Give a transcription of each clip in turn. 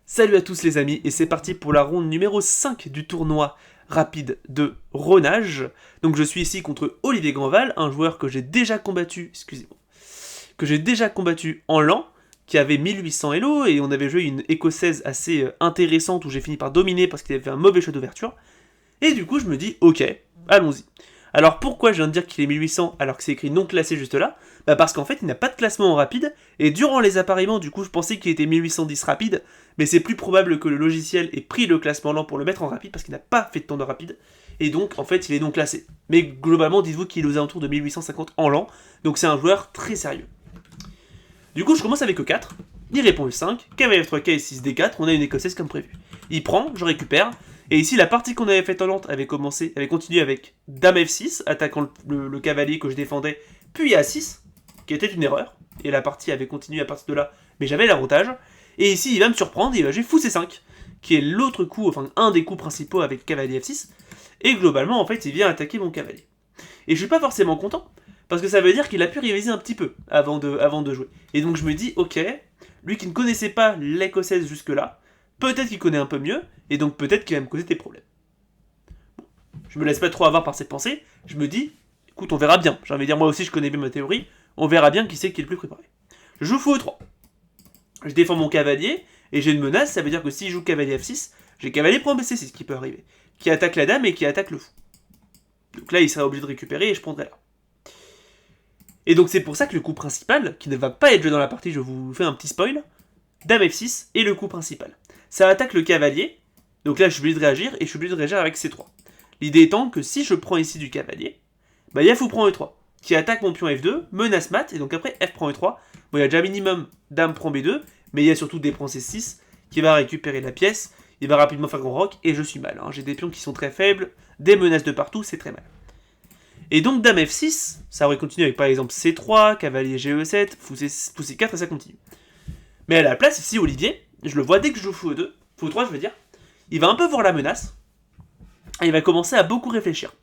Salut à tous les amis, et c'est parti pour la ronde numéro 5 du tournoi rapide de Ronage. Donc je suis ici contre Olivier Grandval, un joueur que j'ai déjà combattu, en LAN, qui avait 1800 Elo, et on avait joué une écossaise assez intéressante où j'ai fini par dominer parce qu'il avait fait un mauvais shot d'ouverture. Et du coup je me dis, ok, allons-y. Alors pourquoi je viens de dire qu'il est 1800 alors que c'est écrit non classé juste là? Bah parce qu'en fait il n'a pas de classement en rapide, et durant les appareillements du coup je pensais qu'il était 1810 rapide, mais c'est plus probable que le logiciel ait pris le classement lent pour le mettre en rapide parce qu'il n'a pas fait de temps de rapide, et donc en fait il est non classé. Mais globalement dites-vous qu'il est aux alentours de 1850 en lent, donc c'est un joueur très sérieux. Du coup je commence avec E4, il répond E5, cavalier F3, K6, D4, on a une écossaise comme prévu. Il prend, je récupère, et ici, la partie qu'on avait faite en lente avait continué avec Dame F6, attaquant le cavalier que je défendais, puis A6, qui était une erreur, et la partie avait continué à partir de là, mais j'avais l'avantage. Et ici, il va me surprendre, il va jouer Fou C5, qui est l'autre coup, enfin un des coups principaux avec cavalier F6, et globalement, en fait, il vient attaquer mon cavalier. Et je suis pas forcément content, parce que ça veut dire qu'il a pu réviser un petit peu avant de jouer. Et donc je me dis, ok, lui qui ne connaissait pas l'écossaise jusque-là, peut-être qu'il connaît un peu mieux, et donc peut-être qu'il va me causer des problèmes. Bon, je me laisse pas trop avoir par ses pensées, je me dis, écoute, on verra bien. J'ai envie de dire, moi aussi je connais bien ma théorie, on verra bien qui c'est qui est le plus préparé. Je joue fou E3. Je défends mon cavalier, et j'ai une menace, ça veut dire que si je joue cavalier F6, j'ai cavalier prend BC6 qui peut arriver, qui attaque la dame et qui attaque le fou. Donc là, il sera obligé de récupérer et je prendrai là. Et donc c'est pour ça que le coup principal, qui ne va pas être joué dans la partie, je vous fais un petit spoil, Dame F6 est le coup principal. Ça attaque le cavalier, donc là je suis obligé de réagir, et je suis obligé de réagir avec C3. L'idée étant que si je prends ici du cavalier, bah il y a fou prend E3, qui attaque mon pion F2, menace mat, et donc après F prend E3, bon il y a déjà minimum Dame prend B2, mais il y a surtout D prend C6, qui va récupérer la pièce, il va rapidement faire grand roc, et je suis mal. J'ai des pions qui sont très faibles, des menaces de partout, c'est très mal. Et donc Dame F6, ça aurait continué avec par exemple C3, cavalier GE7, fou C4 et ça continue. Mais à la place ici Olivier, je le vois dès que je joue fou E2, fou 3 je veux dire, il va un peu voir la menace, et il va commencer à beaucoup réfléchir.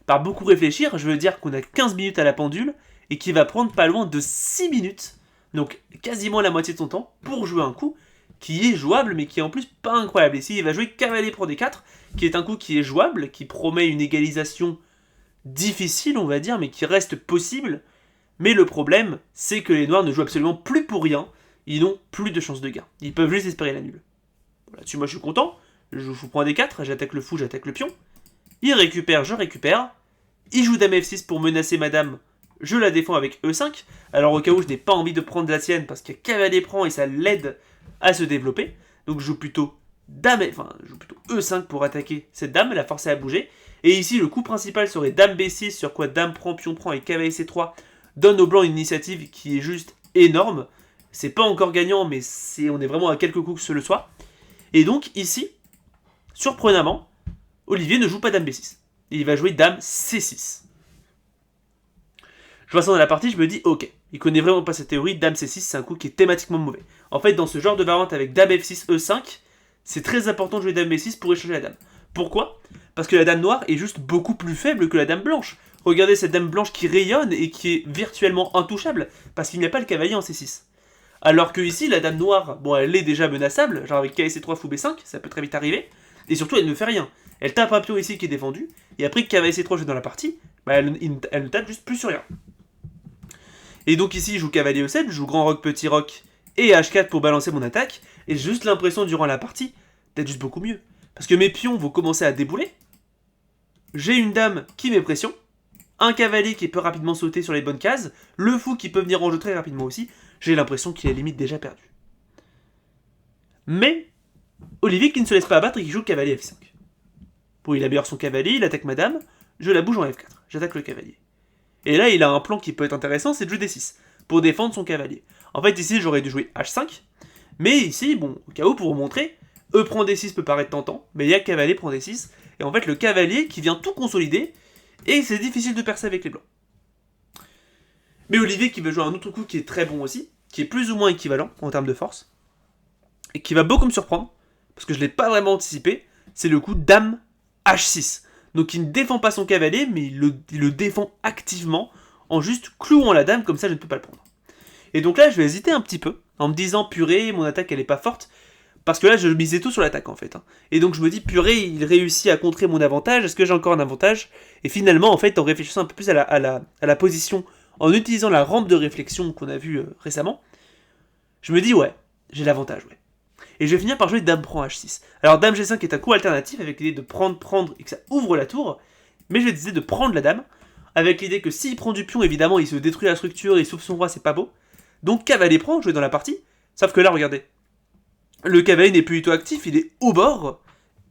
Par beaucoup réfléchir, je veux dire qu'on a 15 minutes à la pendule, et qu'il va prendre pas loin de 6 minutes, donc quasiment la moitié de son temps, pour jouer un coup qui est jouable, mais qui est en plus pas incroyable. Ici il va jouer cavalier prend D4, qui est un coup qui est jouable, qui promet une égalisation difficile, on va dire, mais qui reste possible. Mais le problème, c'est que les noirs ne jouent absolument plus pour rien. Ils n'ont plus de chance de gain. Ils peuvent juste espérer la nulle. Là-dessus, moi, je suis content. Je joue fou prend D4, j'attaque le fou, j'attaque le pion. Il récupère, je récupère. Il joue Dame F6 pour menacer madame. Je la défends avec E5. Alors, au cas où je n'ai pas envie de prendre la sienne, parce qu'il y a cavalier prend et ça l'aide à se développer. Donc, je joue plutôt E5 pour attaquer cette dame, la forcer à bouger. Et ici, le coup principal serait Dame B6, sur quoi Dame prend, pion prend et cavalier C3 donne aux blancs une initiative qui est juste énorme. C'est pas encore gagnant, mais on est vraiment à quelques coups que ce le soit. Et donc, ici, surprenamment, Olivier ne joue pas Dame B6. Il va jouer Dame C6. Je vois ça dans la partie, je me dis, ok, il connaît vraiment pas cette théorie, Dame C6, c'est un coup qui est thématiquement mauvais. En fait, dans ce genre de variante avec Dame F6, E5, c'est très important de jouer Dame B6 pour échanger la dame. Pourquoi ? Parce que la dame noire est juste beaucoup plus faible que la dame blanche. Regardez cette dame blanche qui rayonne et qui est virtuellement intouchable, parce qu'il n'y a pas le cavalier en C6. Alors que ici, la dame noire, bon, elle est déjà menaçable, genre avec KC3 fou B5, ça peut très vite arriver, et surtout elle ne fait rien. Elle tape un pion ici qui est défendu, et après que cavalier C3 joue dans la partie, bah elle ne tape juste plus sur rien. Et donc ici, je joue cavalier E7, je joue grand roc, petit roc, et H4 pour balancer mon attaque, et j'ai juste l'impression durant la partie d'être juste beaucoup mieux. Parce que mes pions vont commencer à débouler, j'ai une dame qui met pression, un cavalier qui peut rapidement sauter sur les bonnes cases, le fou qui peut venir en jeu très rapidement aussi, j'ai l'impression qu'il est limite déjà perdu. Mais, Olivier qui ne se laisse pas abattre et qui joue cavalier F5. Bon, il améliore son cavalier, il attaque ma dame, je la bouge en F4, j'attaque le cavalier. Et là, il a un plan qui peut être intéressant, c'est de jouer D6, pour défendre son cavalier. En fait, ici, j'aurais dû jouer H5, mais ici, bon, au cas où, pour vous montrer, E prend D6 peut paraître tentant, mais il y a cavalier prend D6, et en fait, le cavalier qui vient tout consolider, et c'est difficile de percer avec les blancs. Mais Olivier qui veut jouer un autre coup qui est très bon aussi, qui est plus ou moins équivalent en termes de force, et qui va beaucoup me surprendre, parce que je ne l'ai pas vraiment anticipé, c'est le coup Dame H6. Donc il ne défend pas son cavalier, mais il le défend activement, en juste clouant la dame, comme ça je ne peux pas le prendre. Et donc là je vais hésiter un petit peu, en me disant purée, mon attaque elle est pas forte. Parce que là, je misais tout sur l'attaque en fait. Hein. Et donc je me dis, purée, il réussit à contrer mon avantage, est-ce que j'ai encore un avantage? Et finalement, en fait, en réfléchissant un peu plus à la position, en utilisant la rampe de réflexion qu'on a vue récemment, je me dis, ouais, j'ai l'avantage, ouais. Et je vais finir par jouer Dame prend H6. Alors Dame G5 est un coup alternatif avec l'idée de prendre, et que ça ouvre la tour, mais je vais décider de prendre la Dame, avec l'idée que s'il prend du pion, évidemment, il se détruit la structure, il souffle son roi, c'est pas beau. Donc cavalier prend, jouer dans la partie, sauf que là, regardez, le cavalier n'est plus du tout actif, il est au bord,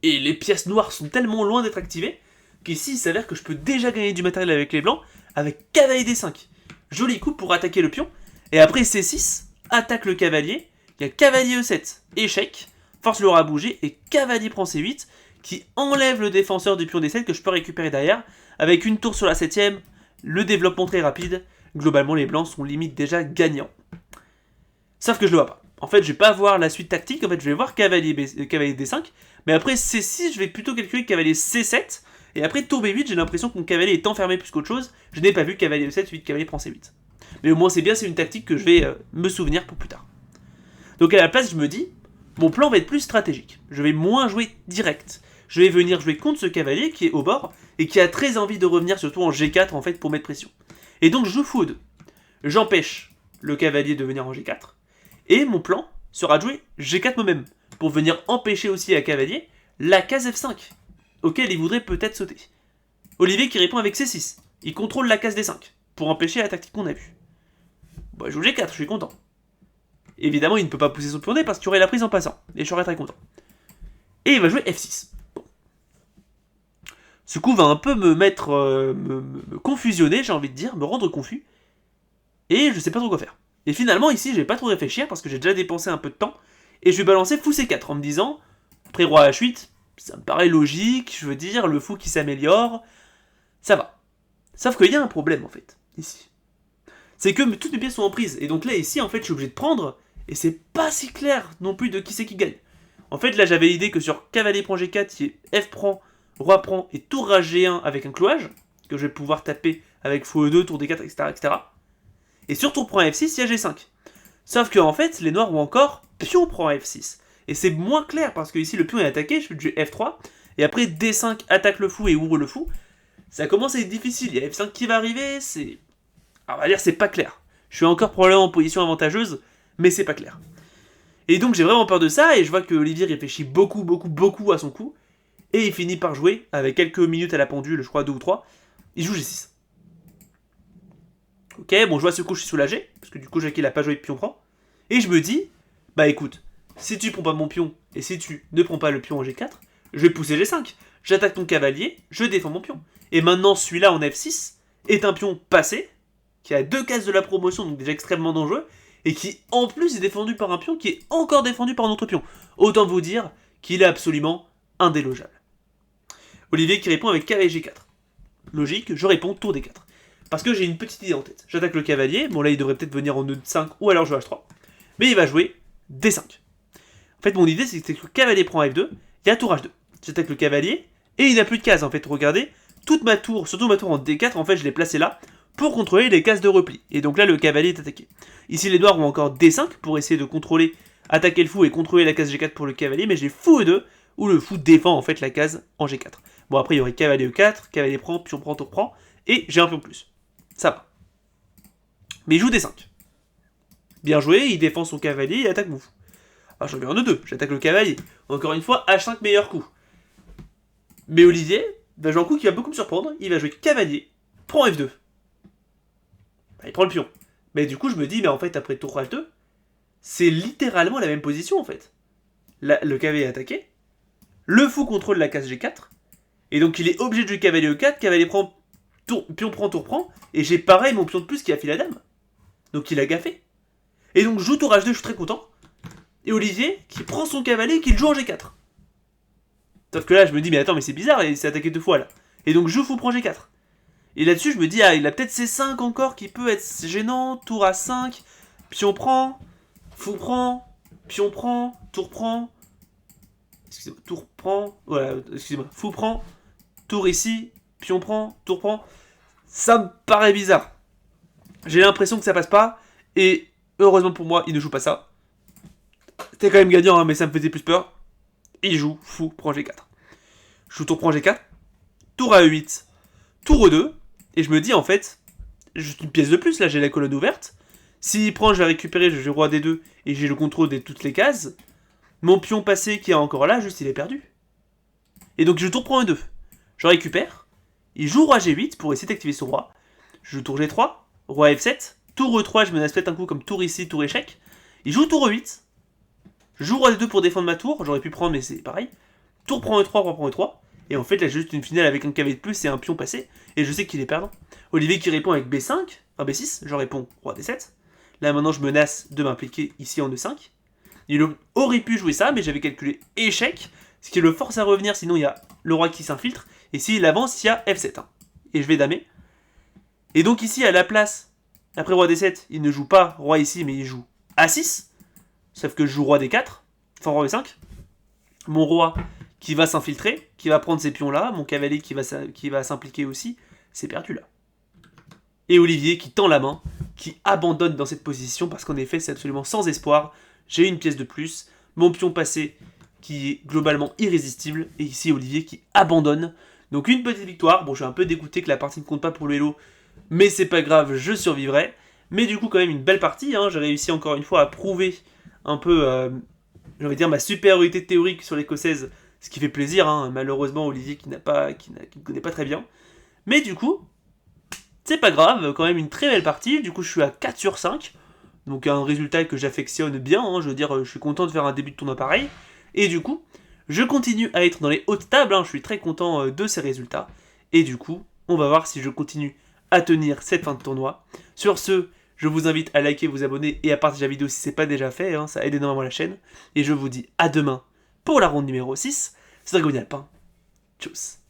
et les pièces noires sont tellement loin d'être activées, qu'ici il s'avère que je peux déjà gagner du matériel avec les blancs, avec cavalier D5. Joli coup pour attaquer le pion, et après C6, attaque le cavalier, il y a cavalier E7, échec, force le roi à bouger, et cavalier prend C8, qui enlève le défenseur du pion D7 que je peux récupérer derrière, avec une tour sur la 7ème, le développement très rapide, globalement les blancs sont limite déjà gagnants. Sauf que je le vois pas. En fait, je vais pas voir la suite tactique, en fait, je vais voir cavalier D5, mais après C6, je vais plutôt calculer cavalier C7, et après tour B8, j'ai l'impression que mon cavalier est enfermé plus qu'autre chose, je n'ai pas vu cavalier E7, 8 cavalier prend C8. Mais au moins c'est bien, c'est une tactique que je vais me souvenir pour plus tard. Donc à la place, je me dis, mon plan va être plus stratégique, je vais moins jouer direct, je vais venir jouer contre ce cavalier qui est au bord, et qui a très envie de revenir surtout en G4 en fait pour mettre pression. Et donc je joue fou 2. J'empêche le cavalier de venir en G4, et mon plan sera de jouer G4 moi-même, pour venir empêcher aussi à cavalier la case F5, auquel il voudrait peut-être sauter. Olivier qui répond avec C6, il contrôle la case D5, pour empêcher la tactique qu'on a vue. Bon, je joue G4, je suis content. Évidemment, il ne peut pas pousser son pion D parce qu'il aurait la prise en passant, et je serais très content. Et il va jouer F6. Bon. Ce coup va un peu me mettre, me confusionner, j'ai envie de dire, me rendre confus, et je sais pas trop quoi faire. Et finalement, ici, je vais pas trop réfléchir parce que j'ai déjà dépensé un peu de temps. Et je vais balancer fou C4 en me disant, après roi H8, ça me paraît logique, je veux dire, le fou qui s'améliore, ça va. Sauf qu'il y a un problème en fait, ici. C'est que toutes mes pièces sont en prise. Et donc là, ici, en fait, je suis obligé de prendre, et c'est pas si clair non plus de qui c'est qui gagne. En fait, là, j'avais l'idée que sur cavalier prend G4, il y ait F prend, roi prend et tour à G1 avec un clouage, que je vais pouvoir taper avec fou E2, tour D4, etc., etc. Et sur tour prend F6, il y a G5. Sauf que en fait, les noirs ont encore pion prend F6. Et c'est moins clair, parce que ici, le pion est attaqué, je fais jouer F3, et après D5 attaque le fou et ouvre le fou. Ça commence à être difficile, il y a F5 qui va arriver, c'est... Alors, on va dire, c'est pas clair. Je suis encore probablement en position avantageuse, mais c'est pas clair. Et donc j'ai vraiment peur de ça, et je vois que Olivier réfléchit beaucoup à son coup, et il finit par jouer, avec quelques minutes à la pendule, je crois 2 ou 3, il joue G6. Ok, bon, je vois ce coup, je suis soulagé, parce que du coup, Jackie n'a pas joué de pion prend. Et je me dis, bah écoute, si tu prends pas mon pion, et si tu ne prends pas le pion en G4, je vais pousser G5. J'attaque ton cavalier, je défends mon pion. Et maintenant, celui-là en F6 est un pion passé, qui a 2 cases de la promotion, donc déjà extrêmement dangereux, et qui en plus est défendu par un pion qui est encore défendu par un autre pion. Autant vous dire qu'il est absolument indélogeable. Olivier qui répond avec cavalier G4. Logique, je réponds tour D4. Parce que j'ai une petite idée en tête. J'attaque le cavalier, bon là il devrait peut-être venir en E5 ou alors je joue H3. Mais il va jouer D5. En fait mon idée c'est que le cavalier prend F2, il y a tour H2. J'attaque le cavalier, et il n'a plus de cases en fait, regardez. Toute ma tour, surtout ma tour en D4, en fait je l'ai placée là, pour contrôler les cases de repli. Et donc là le cavalier est attaqué. Ici les noirs ont encore D5 pour essayer de contrôler, attaquer le fou et contrôler la case G4 pour le cavalier, mais j'ai fou E2, où le fou défend en fait la case en G4. Bon après il y aurait cavalier E4, cavalier prend, pion prend, tour prend, et j'ai un pion de plus. Ça va. Mais il joue D5. Bien joué, il défend son cavalier, il attaque mon fou. Alors j'en vais en E2, j'attaque le cavalier. Encore une fois, H5 meilleur coup. Mais Olivier va jouer un coup qui va beaucoup me surprendre, il va jouer cavalier, prend F2. Bah, il prend le pion. Mais du coup je me dis, mais en fait après tour H2, c'est littéralement la même position en fait. Là, le cavalier est attaqué, le fou contrôle la case G4, et donc il est obligé de jouer cavalier E4, cavalier prend, pion prend, tour prend, et j'ai pareil mon pion de plus qui a fait la dame. Donc il a gaffé. Et donc je joue tour H2, je suis très content. Et Olivier qui prend son cavalier et qui le joue en G4. Sauf que là je me dis mais attends mais c'est bizarre, il s'est attaqué 2 fois là. Et donc je joue fou prend G4. Et là-dessus je me dis ah il a peut-être C5 encore qui peut être gênant, tour A5, pion prend, fou prend, pion prend, tour prend. Excusez-moi, tour prend, voilà, excusez-moi, fou prend, tour ici, pion prend, tour prend. Ça me paraît bizarre. J'ai l'impression que ça passe pas, et heureusement pour moi, il ne joue pas ça. C'était quand même gagnant, hein, mais ça me faisait plus peur. Il joue, fou, prend G4. Je joue tour prend G4, tour à E8, tour E2, et je me dis en fait, juste une pièce de plus, là j'ai la colonne ouverte. S'il prend, je vais récupérer, je joue roi D2, et j'ai le contrôle de toutes les cases. Mon pion passé qui est encore là, juste il est perdu. Et donc je tour prend E2. Je récupère, il joue roi G8 pour essayer d'activer son roi. Je joue tour G3, roi F7, tour E3, je menace peut-être un coup comme tour ici, tour échec. Il joue tour E8, je joue roi D2 pour défendre ma tour, j'aurais pu prendre mais c'est pareil. Tour prend E3, roi prend E3. Et en fait, là, j'ai juste une finale avec un KV de plus et un pion passé. Et je sais qu'il est perdant. Olivier qui répond avec B5, enfin B6, je réponds roi D7. Là, maintenant, je menace de m'impliquer ici en E5. Il aurait pu jouer ça, mais j'avais calculé échec, ce qui le force à revenir, sinon il y a le roi qui s'infiltre. Et s'il avance, il y a F7. Hein. Et je vais damer. Et donc ici, à la place, après roi D7, il ne joue pas roi ici, mais il joue A6. Sauf que je joue roi D4, enfin roi E5. Mon roi qui va s'infiltrer, qui va prendre ces pions-là, mon cavalier qui va s'impliquer aussi, c'est perdu là. Et Olivier qui tend la main, qui abandonne dans cette position, parce qu'en effet c'est absolument sans espoir, j'ai une pièce de plus, mon pion passé qui est globalement irrésistible, et ici Olivier qui abandonne. Donc une petite victoire, bon je suis un peu dégoûté que la partie ne compte pas pour le Hello, mais c'est pas grave, je survivrai. Mais du coup quand même une belle partie, hein. J'ai réussi encore une fois à prouver un peu, j'ai envie de dire, ma supériorité théorique sur l'écossaise, ce qui fait plaisir, hein. Malheureusement Olivier qui ne connaît pas très bien. Mais du coup, c'est pas grave, quand même une très belle partie, du coup je suis à 4 sur 5, donc un résultat que j'affectionne bien, hein. Je veux dire, je suis content de faire un début de tournoi pareil, et du coup, je continue à être dans les hautes tables, hein. Je suis très content de ces résultats, et du coup, on va voir si je continue à tenir cette fin de tournoi. Sur ce, je vous invite à liker, vous abonner et à partager la vidéo si c'est pas déjà fait, hein. Ça aide énormément la chaîne, et je vous dis à demain pour la ronde numéro 6, c'est Dragon Alpin, tchuss.